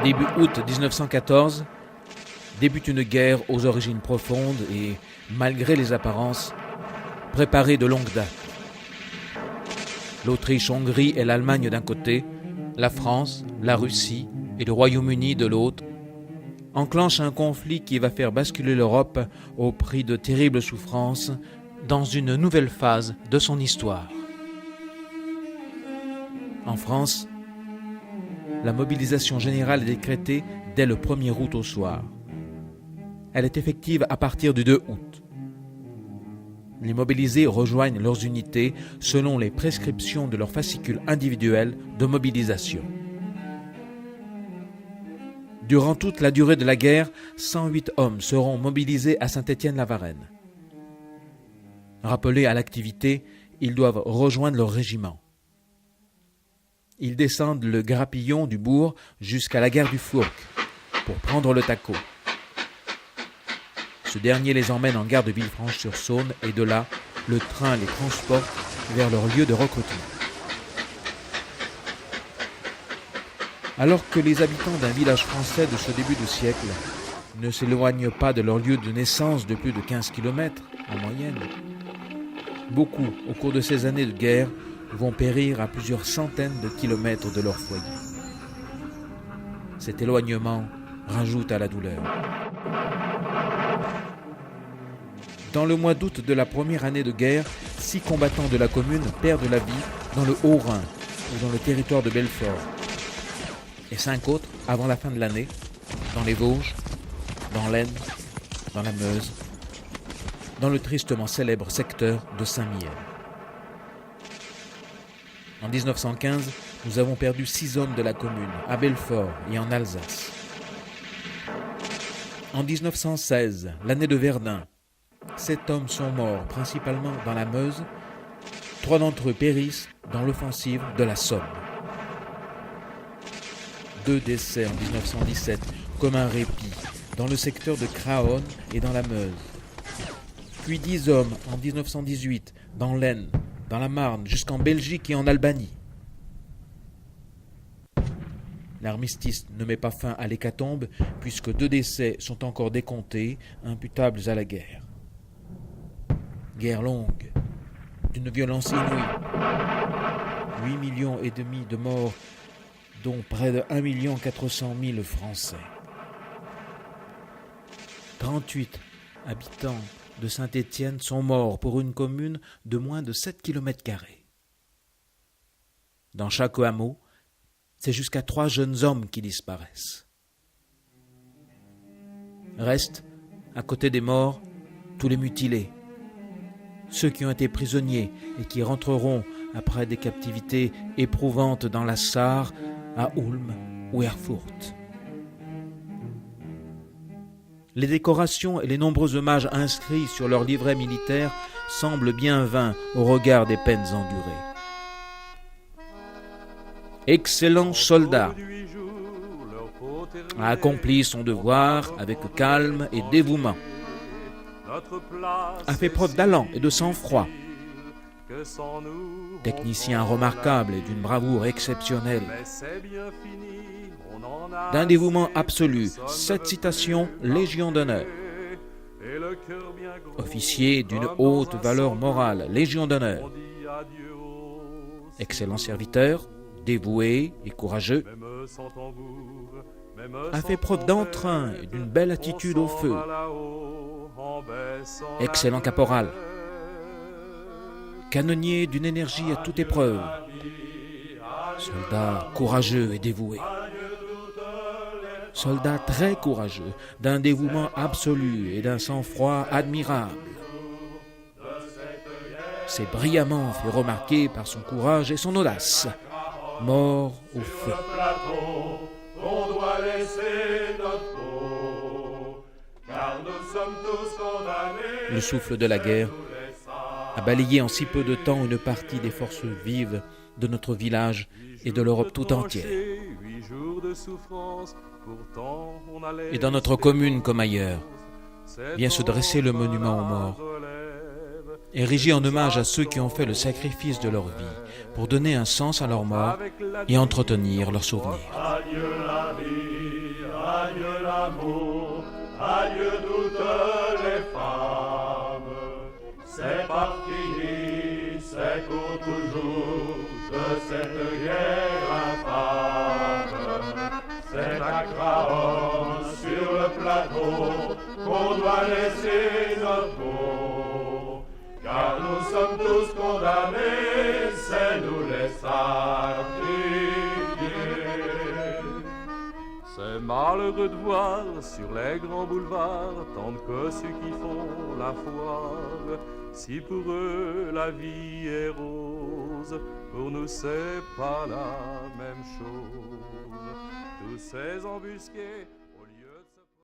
Début août 1914, débute une guerre aux origines profondes et, malgré les apparences, préparée de longue date. L'Autriche-Hongrie et l'Allemagne d'un côté, la France, la Russie et le Royaume-Uni de l'autre, enclenchent un conflit qui va faire basculer l'Europe au prix de terribles souffrances dans une nouvelle phase de son histoire. En France, la mobilisation générale est décrétée dès le 1er août au soir. Elle est effective à partir du 2 août. Les mobilisés rejoignent leurs unités selon les prescriptions de leur fascicule individuel de mobilisation. Durant toute la durée de la guerre, 108 hommes seront mobilisés à Saint-Étienne-la-Varenne. Rappelés à l'activité, ils doivent rejoindre leur régiment. Ils descendent le grappillon du bourg jusqu'à la gare du Fourques pour prendre le Taco. Ce dernier les emmène en gare de Villefranche-sur-Saône et de là, le train les transporte vers leur lieu de recrutement. Alors que les habitants d'un village français de ce début de siècle ne s'éloignent pas de leur lieu de naissance de plus de 15 km en moyenne, beaucoup, au cours de ces années de guerre, vont périr à plusieurs centaines de kilomètres de leur foyer. Cet éloignement rajoute à la douleur. Dans le mois d'août de la première année de guerre, 6 combattants de la commune perdent la vie dans le Haut-Rhin ou dans le territoire de Belfort, et 5 autres avant la fin de l'année, dans les Vosges, dans l'Aisne, dans la Meuse, dans le tristement célèbre secteur de Saint-Mihiel. En 1915, nous avons perdu 6 hommes de la commune, à Belfort et en Alsace. En 1916, l'année de Verdun, 7 hommes sont morts, principalement dans la Meuse. 3 d'entre eux périssent dans l'offensive de la Somme. 2 décès en 1917, comme un répit, dans le secteur de Craonne et dans la Meuse. Puis 10 hommes en 1918, dans l'Aisne, dans la Marne, jusqu'en Belgique et en Albanie. L'armistice ne met pas fin à l'hécatombe, puisque 2 décès sont encore décomptés, imputables à la guerre. Guerre longue, d'une violence inouïe. 8,5 millions de morts, dont près de 1 400 000 Français. 38 habitants de Saint-Étienne sont morts pour une commune de moins de 7 km². Dans chaque hameau, c'est jusqu'à 3 jeunes hommes qui disparaissent. Restent, à côté des morts, tous les mutilés, ceux qui ont été prisonniers et qui rentreront après des captivités éprouvantes dans la Sarre, à Ulm ou Erfurt. Les décorations et les nombreux hommages inscrits sur leurs livrets militaires semblent bien vains au regard des peines endurées. Excellent soldat, a accompli son devoir avec calme et dévouement, a fait preuve d'allant et de sang-froid, technicien remarquable et d'une bravoure exceptionnelle, d'un dévouement absolu, 7 citations, Légion d'honneur. Officier d'une haute valeur morale, Légion d'honneur. Excellent serviteur, dévoué et courageux, a fait preuve d'entrain et d'une belle attitude au feu. Excellent caporal, canonnier d'une énergie à toute épreuve, soldat courageux et dévoué, soldat très courageux, d'un dévouement absolu et d'un sang-froid admirable. S'est brillamment fait remarquer par son courage et son audace, mort au feu. Le souffle de la guerre a balayé en si peu de temps une partie des forces vives de notre village et de l'Europe tout entière. Et dans notre commune comme ailleurs, vient se dresser le monument aux morts. érigé en hommage à ceux qui ont fait le sacrifice de leur vie pour donner un sens à leur mort et entretenir leurs souvenirs. Adieu la vie, adieu l'amour, adieu toutes les femmes. C'est parti, c'est pour toujours de cette guerre infâme. C'est à Craonne sur le plateau qu'on doit laisser notre peau. Car nous sommes tous condamnés, c'est nous les sacrifiés. C'est malheureux de voir sur les grands boulevards tant de cossus qui font la foire. Si pour eux la vie est rose, pour nous c'est pas la même chose. Tous ces embusqués